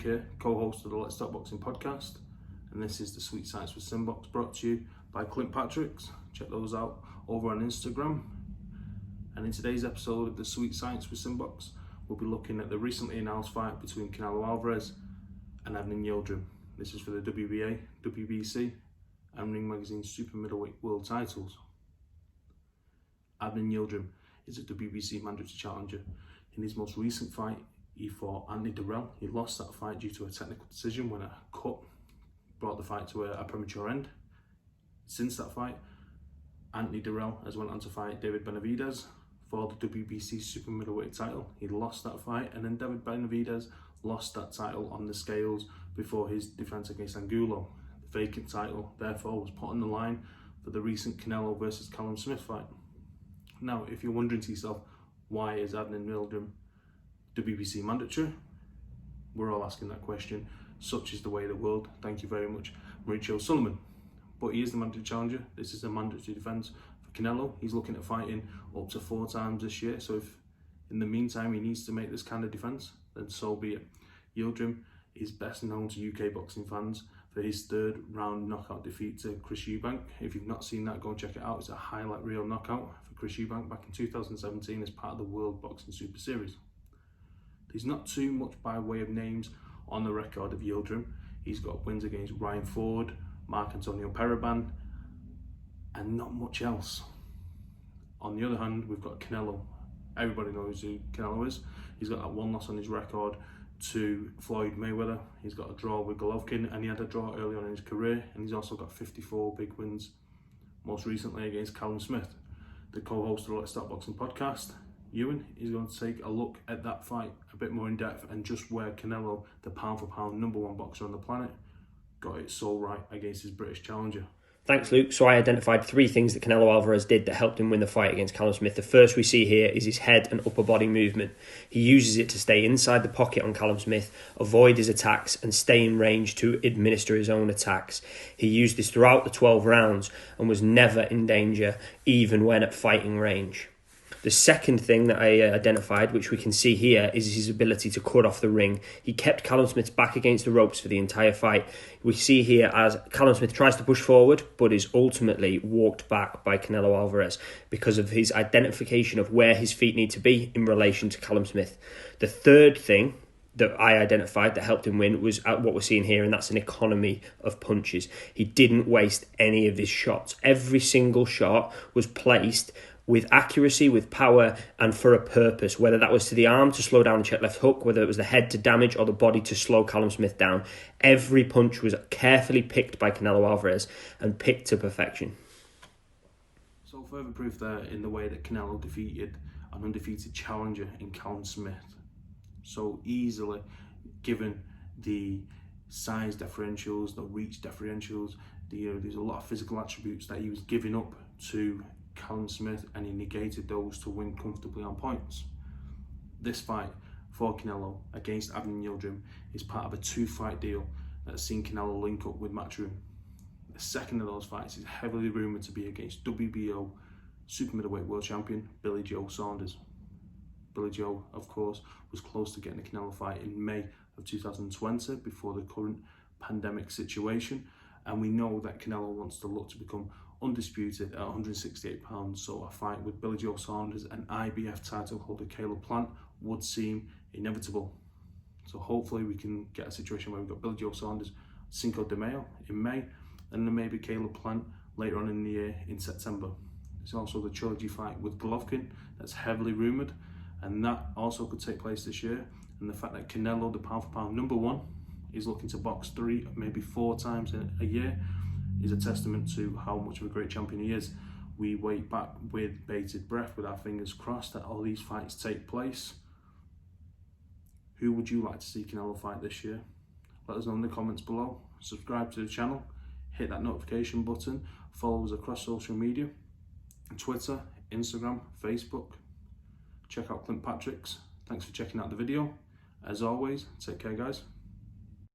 here, co-host of the Let's Talk Boxing podcast, and this is the Sweet Science with SimBoxx, brought to you by Clint Patrick's. Check those out over on Instagram. And in today's episode of the Sweet Science with SimBoxx, we'll be looking at the recently announced fight between Canelo Alvarez and Anvi Yildirim. This is for the WBA, WBC, and Ring Magazine Super Middleweight World titles. Anvi Yildirim is a WBC mandatory challenger. In his most recent fight, he fought Anthony Dirrell. He lost that fight due to a technical decision when a cut brought the fight to a premature end. Since that fight, Anthony Dirrell has went on to fight David Benavidez for the WBC Super Middleweight title. He lost that fight, and then David Benavidez lost that title on the scales before his defense against Angulo. The vacant title, therefore, was put on the line for the recent Canelo versus Callum Smith fight. Now, if you're wondering to yourself, why is Anvi Yildirim WBC mandatory? We're all asking that question. Such is the way of the world. Thank you very much, Mauricio Sullivan. But he is the mandatory challenger. This is a mandatory defence for Canelo. He's looking at fighting up to 4 times this year. So if in the meantime he needs to make this kind of defence, then so be it. Yildirim is best known to UK boxing fans for his 3rd round knockout defeat to Chris Eubank. If you've not seen that, go and check it out. It's a highlight reel knockout for Chris Eubank back in 2017 as part of the World Boxing Super Series. There's not too much by way of names on the record of Yildirim. He's got wins against Ryan Ford, Mark Antonio Paraban, and not much else. On the other hand, we've got Canelo. Everybody knows who Canelo is. He's got that 1 loss on his record to Floyd Mayweather. He's got a draw with Golovkin, and he had a draw early on in his career, and he's also got 54 big wins, most recently against Callum Smith. The co-host of the Let's Talk Boxing podcast, Ewan, is going to take a look at that fight a bit more in depth and just where Canelo, the pound for pound #1 boxer on the planet, got it so right against his British challenger. Thanks, Luke. So I identified 3 things that Canelo Alvarez did that helped him win the fight against Callum Smith. The first we see here is his head and upper body movement. He uses it to stay inside the pocket on Callum Smith, avoid his attacks, and stay in range to administer his own attacks. He used this throughout the 12 rounds and was never in danger, even when at fighting range. The second thing that I identified, which we can see here, is his ability to cut off the ring. He kept Callum Smith's back against the ropes for the entire fight. We see here as Callum Smith tries to push forward, but is ultimately walked back by Canelo Alvarez because of his identification of where his feet need to be in relation to Callum Smith. The third thing that I identified that helped him win was what we're seeing here, and that's an economy of punches. He didn't waste any of his shots. Every single shot was placed with accuracy, with power, and for a purpose, whether that was to the arm to slow down a check left hook, whether it was the head to damage, or the body to slow Callum Smith down. Every punch was carefully picked by Canelo Alvarez and picked to perfection. So further proof there in the way that Canelo defeated an undefeated challenger in Callum Smith so easily, given the size differentials, the reach differentials, there's a lot of physical attributes that he was giving up to Callum Smith, and he negated those to win comfortably on points. This fight for Canelo against Anvi Yildirim is part of a 2-fight deal that's seen Canelo link up with Matchroom. The second of those fights is heavily rumoured to be against WBO Super Middleweight World Champion Billy Joe Saunders. Billy Joe, of course, was close to getting a Canelo fight in May of 2020 before the current pandemic situation, and we know that Canelo wants to look to become undisputed at 168 pounds, so a fight with Billy Joe Saunders and IBF title holder Caleb Plant would seem inevitable. So hopefully we can get a situation where we've got Billy Joe Saunders, Cinco de Mayo in May, and then maybe Caleb Plant later on in the year in September. There's also the trilogy fight with Golovkin that's heavily rumoured, and that also could take place this year. And the fact that Canelo, the pound for pound #1, is looking to box 3, maybe 4 times a year is a testament to how much of a great champion he is. We wait back with bated breath, with our fingers crossed that all these fights take place. Who would you like to see Canelo fight this year? Let us know in the comments below. Subscribe to the channel, hit that notification button, follow us across social media, Twitter, Instagram, Facebook. Check out Clint Patrick's. Thanks for checking out the video. As always, take care guys.